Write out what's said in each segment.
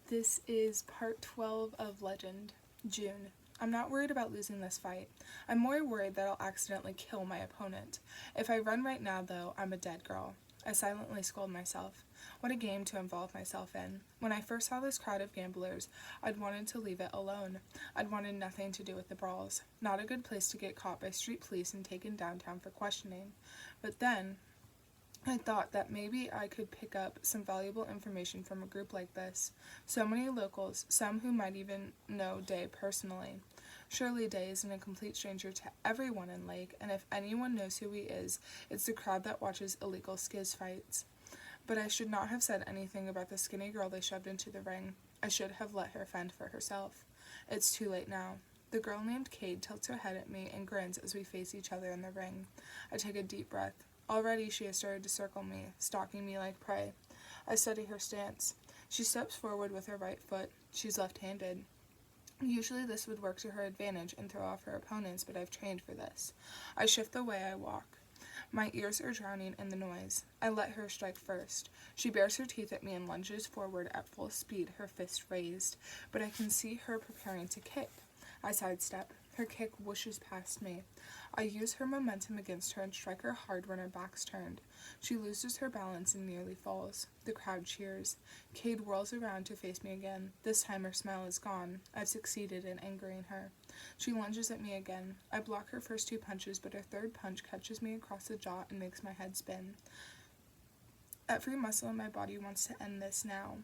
This is part 12 of Legend, June. I'm not worried about losing this fight. I'm more worried that I'll accidentally kill my opponent. If I run right now, though, I'm a dead girl. I silently scold myself. What a game to involve myself in. When I first saw this crowd of gamblers, I'd wanted to leave it alone. I'd wanted nothing to do with the brawls. Not a good place to get caught by street police and taken downtown for questioning. But then I thought that maybe I could pick up some valuable information from a group like this. So many locals, some who might even know Day personally. Surely Day isn't a complete stranger to everyone in Lake, and if anyone knows who he is, it's the crowd that watches illegal skiz fights. But I should not have said anything about the skinny girl they shoved into the ring. I should have let her fend for herself. It's too late now. The girl named Cade tilts her head at me and grins as we face each other in the ring. I take a deep breath. Already she has started to circle me, stalking me like prey. I study her stance. She steps forward with her right foot. She's left-handed. Usually this would work to her advantage and throw off her opponents, but I've trained for this. I shift the way I walk. My ears are drowning in the noise. I let her strike first. She bares her teeth at me and lunges forward at full speed, her fist raised, but I can see her preparing to kick. I sidestep. Her kick whooshes past me. I use her momentum against her and strike her hard when her back's turned. She loses her balance and nearly falls. The crowd cheers. Cade whirls around to face me again. This time her smile is gone. I've succeeded in angering her. She lunges at me again. I block her first two punches, but her third punch catches me across the jaw and makes my head spin. Every muscle in my body wants to end this now.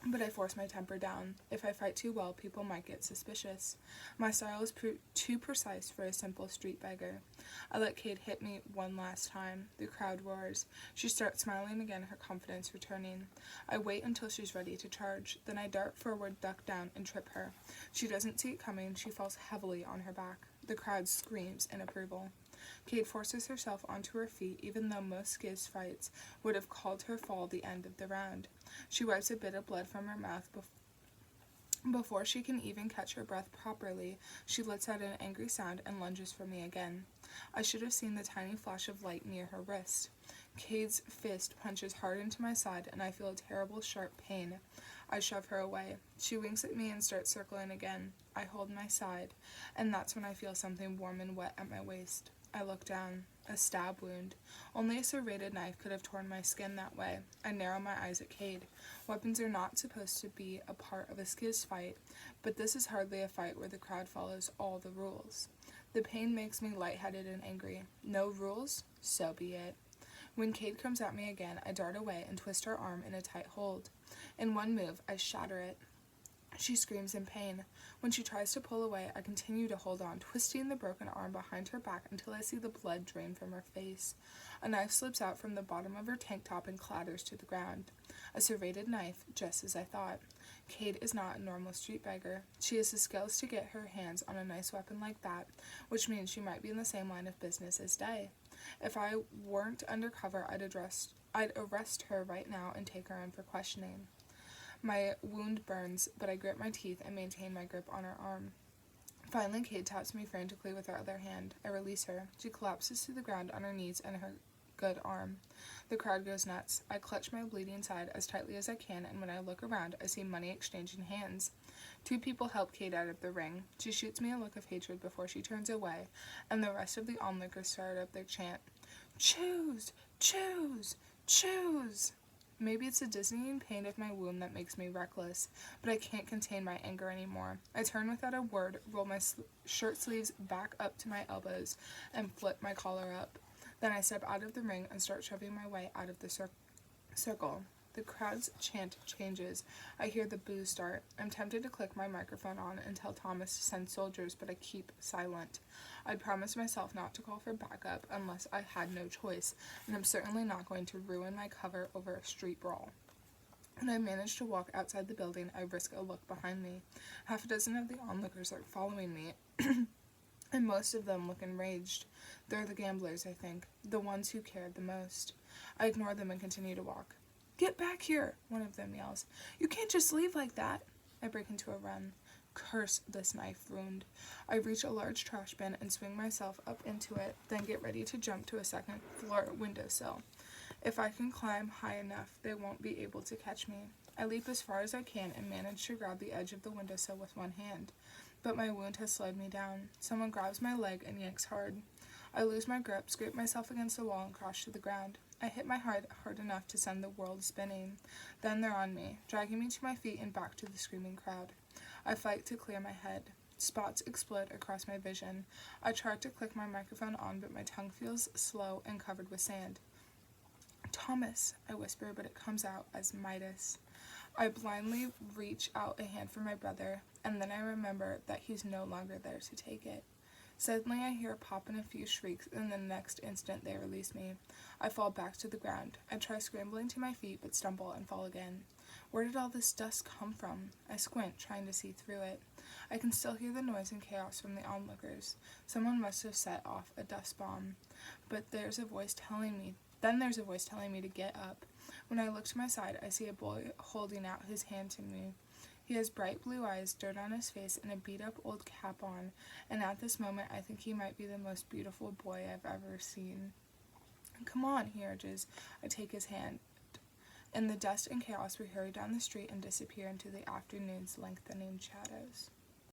But I force my temper down. If I fight too well, people might get suspicious. My style is too precise for a simple street beggar. I let Cade hit me one last time. The crowd roars. She starts smiling again, her confidence returning. I wait until she's ready to charge. Then I dart forward, duck down, and trip her. She doesn't see it coming. She falls heavily on her back. The crowd screams in approval. Cade forces herself onto her feet, even though most skiz fights would have called her fall the end of the round. She wipes a bit of blood from her mouth before she can even catch her breath properly. She lets out an angry sound and lunges for me again. I should have seen the tiny flash of light near her wrist. Cade's fist punches hard into my side, and I feel a terrible, sharp pain. I shove her away. She winks at me and starts circling again. I hold my side, and that's when I feel something warm and wet at my waist. I look down. A stab wound. Only a serrated knife could have torn my skin that way. I narrow my eyes at Cade. Weapons are not supposed to be a part of a skiz fight, but this is hardly a fight where the crowd follows all the rules. The pain makes me lightheaded and angry. No rules? So be it. When Cade comes at me again, I dart away and twist her arm in a tight hold. In one move, I shatter it. She screams in pain. When she tries to pull away, I continue to hold on, twisting the broken arm behind her back until I see the blood drain from her face. A knife slips out from the bottom of her tank top and clatters to the ground. A serrated knife, just as I thought. Cade is not a normal street beggar. She has the skills to get her hands on a nice weapon like that, which means she might be in the same line of business as Day. If I weren't undercover, I'd arrest her right now and take her in for questioning. My wound burns, but I grit my teeth and maintain my grip on her arm. Finally, Cade taps me frantically with her other hand. I release her. She collapses to the ground on her knees and her good arm. The crowd goes nuts. I clutch my bleeding side as tightly as I can, and when I look around, I see money exchanging hands. Two people help Cade out of the ring. She shoots me a look of hatred before she turns away, and the rest of the onlookers start up their chant. Choose! Choose! Choose! Maybe it's the dizzying pain of my wound that makes me reckless, but I can't contain my anger anymore. I turn without a word, roll my shirt sleeves back up to my elbows, and flip my collar up. Then I step out of the ring and start shoving my way out of the circle. The crowd's chant changes. I hear the boos start. I'm tempted to click my microphone on and tell Thomas to send soldiers, but I keep silent. I'd promised myself not to call for backup unless I had no choice, and I'm certainly not going to ruin my cover over a street brawl. When I manage to walk outside the building, I risk a look behind me. Half a dozen of the onlookers are following me, and most of them look enraged. They're the gamblers, I think, the ones who cared the most. I ignore them and continue to walk. Get back here, one of them yells. You can't just leave like that. I break into a run. Curse this knife wound. I reach a large trash bin and swing myself up into it, then get ready to jump to a second floor windowsill. If I can climb high enough, they won't be able to catch me. I leap as far as I can and manage to grab the edge of the windowsill with one hand. But my wound has slowed me down. Someone grabs my leg and yanks hard. I lose my grip, scrape myself against the wall, and crash to the ground. I hit my heart hard enough to send the world spinning. Then they're on me, dragging me to my feet and back to the screaming crowd. I fight to clear my head. Spots explode across my vision. I try to click my microphone on, but my tongue feels slow and covered with sand. Thomas, I whisper, but it comes out as Midas. I blindly reach out a hand for my brother, and then I remember that he's no longer there to take it. Suddenly I hear a pop and a few shrieks, and the next instant they release me. I fall back to the ground. I try scrambling to my feet, but stumble and fall again. Where did all this dust come from? I squint, trying to see through it. I can still hear the noise and chaos from the onlookers. Someone must have set off a dust bomb. But there's a voice telling me to get up. When I look to my side, I see a boy holding out his hand to me. He has bright blue eyes, dirt on his face, and a beat-up old cap on, and at this moment I think he might be the most beautiful boy I've ever seen. Come on, he urges. I take his hand. In the dust and chaos, we hurry down the street and disappear into the afternoon's lengthening shadows.